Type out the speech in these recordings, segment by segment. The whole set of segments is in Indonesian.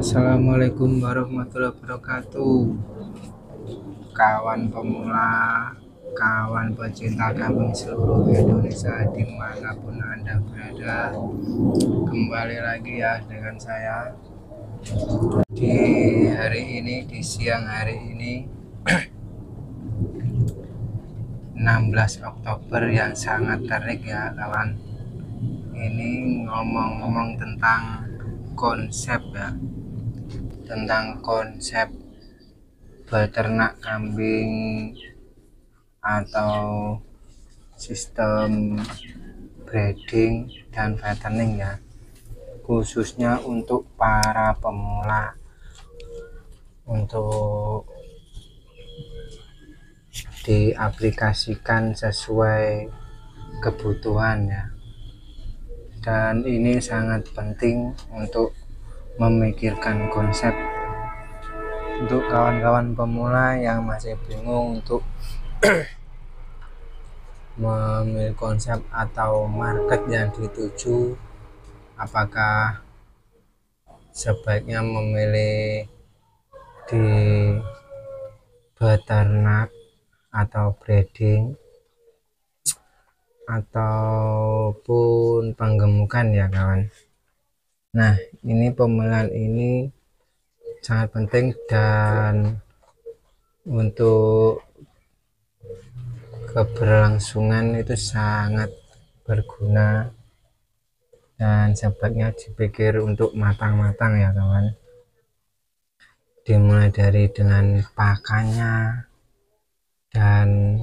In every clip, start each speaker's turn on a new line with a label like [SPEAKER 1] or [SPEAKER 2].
[SPEAKER 1] Assalamualaikum warahmatullahi wabarakatuh. Kawan pemula, kawan pecinta kambing seluruh Indonesia dimanapun Anda berada, kembali lagi ya dengan saya di hari ini, di siang hari ini 16 Oktober yang sangat terik ya kawan. Ini ngomong-ngomong tentang konsep ya, tentang konsep beternak kambing atau sistem breeding dan fattening ya, khususnya untuk para pemula, untuk diaplikasikan sesuai kebutuhan ya. Dan ini sangat penting untuk memikirkan konsep untuk kawan-kawan pemula yang masih bingung untuk memilih konsep atau market yang dituju, apakah sebaiknya memilih di beternak atau breeding ataupun penggemukan ya kawan. Nah, ini pemilihan ini sangat penting dan untuk keberlangsungan itu sangat berguna dan sebaiknya dipikir untuk matang-matang ya kawan. Dimulai dari dengan pakannya dan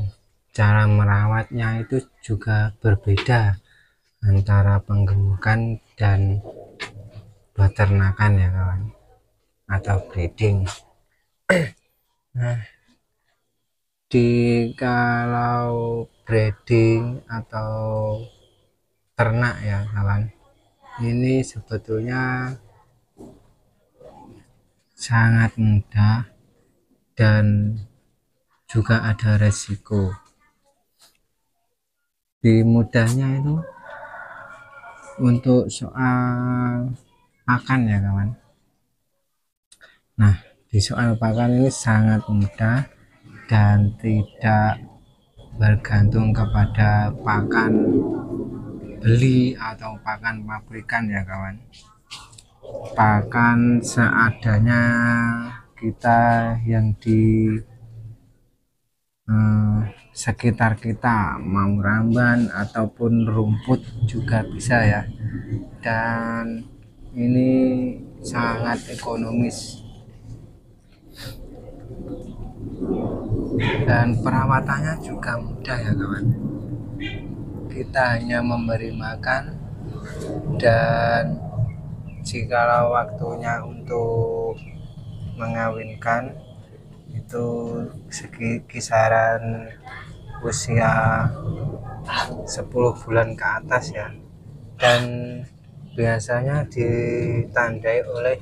[SPEAKER 1] cara merawatnya itu juga berbeda antara penggemukan dan peternakan ya kawan, atau breeding. Nah, kalau breeding atau ternak ya kawan, ini sebetulnya sangat mudah dan juga ada resiko. Di mudahnya itu untuk soal pakan ya kawan. Nah, di soal pakan ini sangat mudah dan tidak bergantung kepada pakan beli atau pakan pabrikan ya kawan. Pakan seadanya kita yang di sekitar kita, mau ramban ataupun rumput juga bisa ya, dan ini sangat ekonomis dan perawatannya juga mudah ya kawan. Kita hanya memberi makan, dan jika waktunya untuk mengawinkan itu kisaran usia 10 bulan ke atas ya, dan biasanya ditandai oleh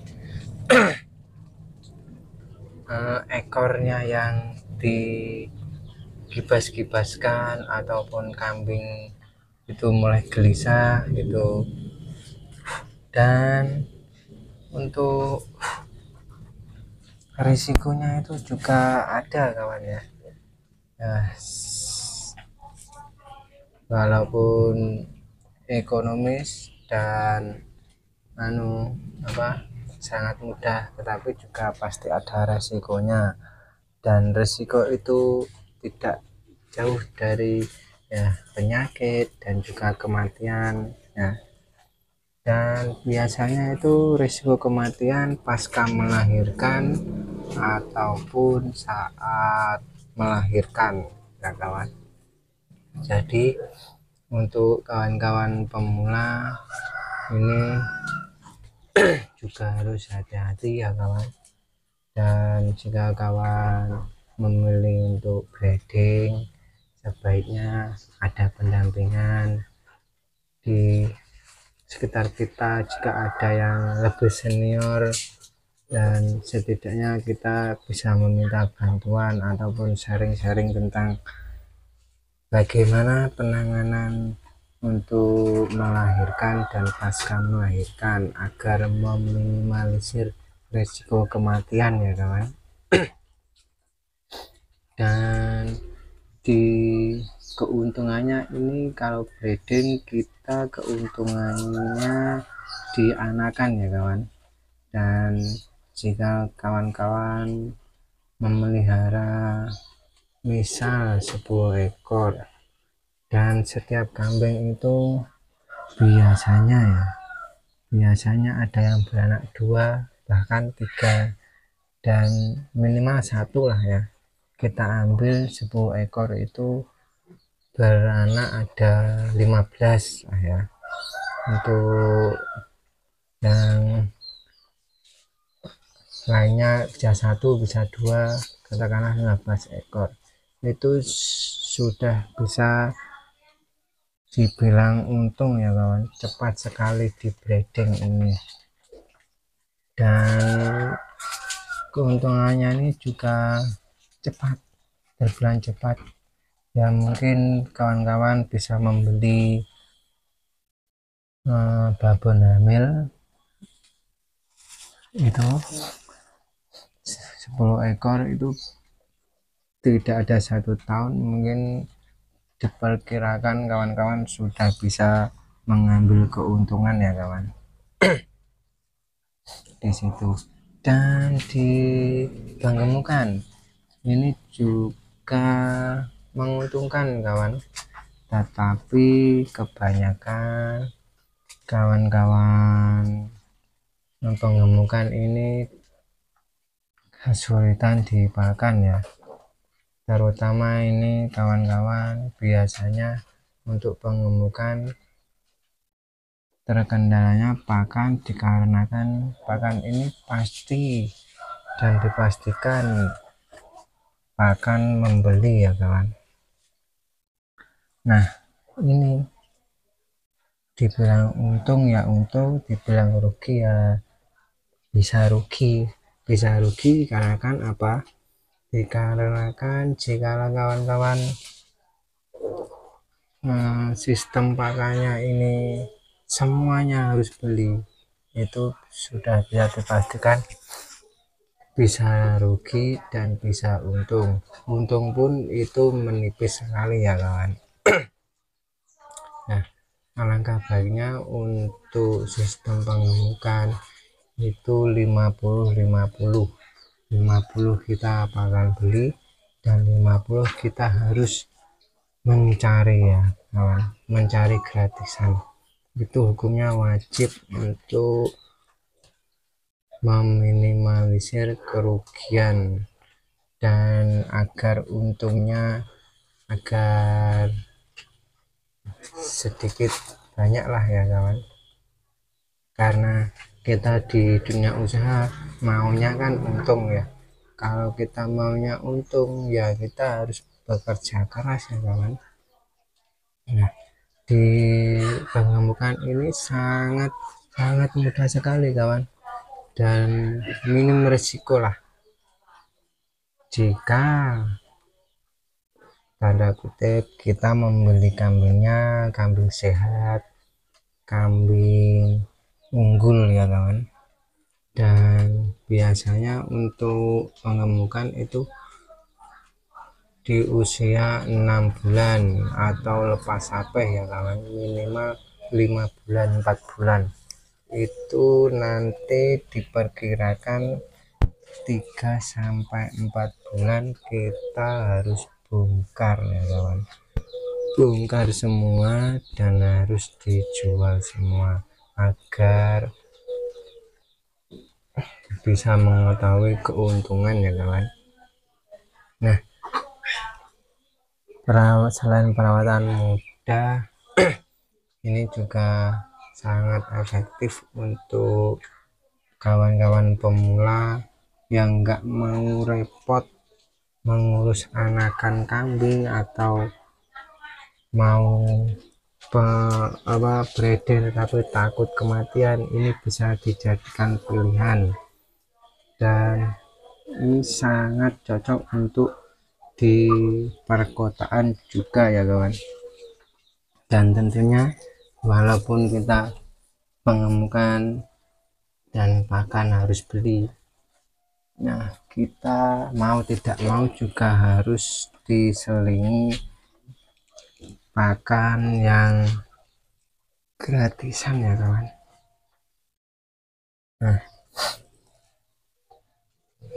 [SPEAKER 1] ekornya yang digibas-gibaskan ataupun kambing itu mulai gelisah gitu. Dan untuk risikonya itu juga ada kawan ya. Nah, walaupun ekonomis dan sangat mudah, tetapi juga pasti ada resikonya, dan resiko itu tidak jauh dari ya penyakit dan juga kematian ya. Dan biasanya itu risiko kematian pasca melahirkan ataupun saat melahirkan ya kawan. Jadi untuk kawan-kawan pemula ini juga harus hati-hati ya kawan. Dan jika kawan memilih untuk breeding, sebaiknya ada pendampingan di sekitar kita jika ada yang lebih senior, dan setidaknya kita bisa meminta bantuan ataupun sharing-sharing tentang bagaimana penanganan untuk melahirkan dan pasca melahirkan agar meminimalisir resiko kematian ya kawan. Dan di keuntungannya ini kalau breeding kita keuntungannya di anakan ya kawan. Dan jika kawan-kawan memelihara misal 10 ekor dan setiap kambing itu biasanya ada yang beranak 2 bahkan 3 dan minimal 1 lah ya. Kita ambil 10 ekor itu beranak ada 15 lah ya. Untuk yang lainnya bisa 1 bisa 2, katakanlah 15 ekor, itu sudah bisa dibilang untung ya kawan. Cepat sekali di breeding ini, dan keuntungannya ini juga cepat, terbilang cepat ya. Mungkin kawan-kawan bisa membeli babon hamil itu 10 ekor itu tidak ada 1 tahun, mungkin diperkirakan kawan-kawan sudah bisa mengambil keuntungan ya kawan di situ. Dan di penggemukan ini juga menguntungkan kawan, tetapi kebanyakan kawan-kawan penggemukan ini kesulitan di pakan ya, terutama ini kawan-kawan biasanya untuk penggemukan terkendalanya pakan, dikarenakan pakan ini pasti dan dipastikan pakan membeli ya kawan. Nah ini dibilang untung ya untung, dibilang rugi ya bisa rugi karena kan apa, dikarenakan jika kawan-kawan sistem pakannya ini semuanya harus beli, itu sudah bisa dipastikan bisa rugi dan bisa untung pun itu menipis sekali ya kawan. Nah alangkah baiknya untuk sistem penggemukan itu 50-50 kita akan beli dan 50 kita harus mencari ya kawan, mencari gratisan. Itu hukumnya wajib untuk meminimalisir kerugian dan agar untungnya agar sedikit banyak lah ya kawan. Karena kita di dunia usaha maunya kan untung ya. Kalau kita maunya untung ya kita harus bekerja keras ya kawan. Nah di penggemukan ini sangat mudah sekali kawan, dan minim resiko lah jika tanda kutip kita membeli kambingnya kambing sehat, kambing unggul ya kawan. Dan biasanya untuk penggemukan itu di usia 6 bulan atau lepas sapeh ya kawan, minimal 5 bulan 4 bulan itu nanti diperkirakan 3-4 bulan kita harus bongkar ya kawan, bongkar semua dan harus dijual semua agar bisa mengetahui keuntungan ya kawan. Nah selain perawatan mudah ini juga sangat efektif untuk kawan-kawan pemula yang nggak mau repot mengurus anakan kambing atau mau breeding tapi takut kematian. Ini bisa dijadikan pilihan dan ini sangat cocok untuk di perkotaan juga ya kawan. Dan tentunya walaupun kita pengemukan dan pakan harus beli, Nah, kita mau tidak mau juga harus diselingi pakan yang gratisan ya kawan. Nah,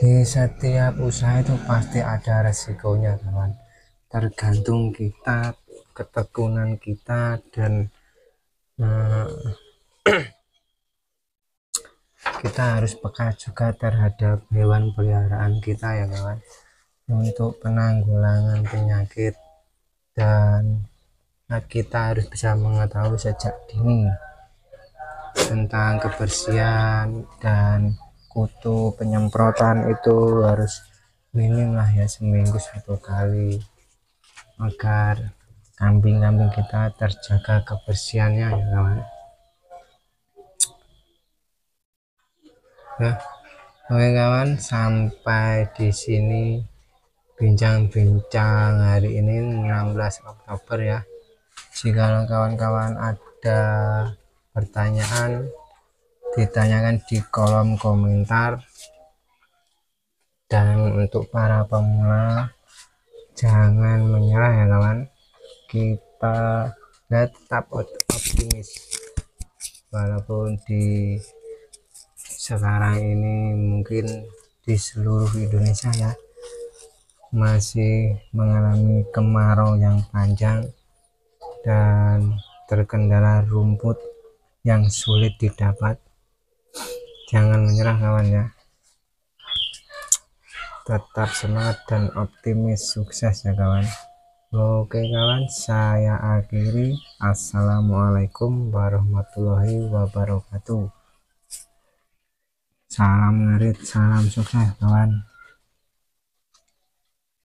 [SPEAKER 1] di setiap usaha itu pasti ada resikonya kawan, tergantung kita, ketekunan kita, dan kita harus peka juga terhadap hewan peliharaan kita ya kawan, untuk penanggulangan penyakit, dan kita harus bisa mengetahui sejak dini tentang kebersihan dan kutu penyemprotan itu harus minim lah ya, seminggu 1 kali, agar kambing-kambing kita terjaga kebersihannya ya kawan. Nah, oke kawan, sampai di sini bincang-bincang hari ini 16 Oktober ya. Jika kawan-kawan ada pertanyaan, ditanyakan di kolom komentar. Dan untuk para pemula, jangan menyerah ya kawan, kita tetap optimis walaupun di sekarang ini mungkin di seluruh Indonesia ya masih mengalami kemarau yang panjang dan terkendala rumput yang sulit didapat. Jangan menyerah kawan ya, tetap semangat dan optimis, sukses ya kawan. Oke kawan, saya akhiri. Assalamualaikum warahmatullahi wabarakatuh. Salam ngarit, salam sukses kawan.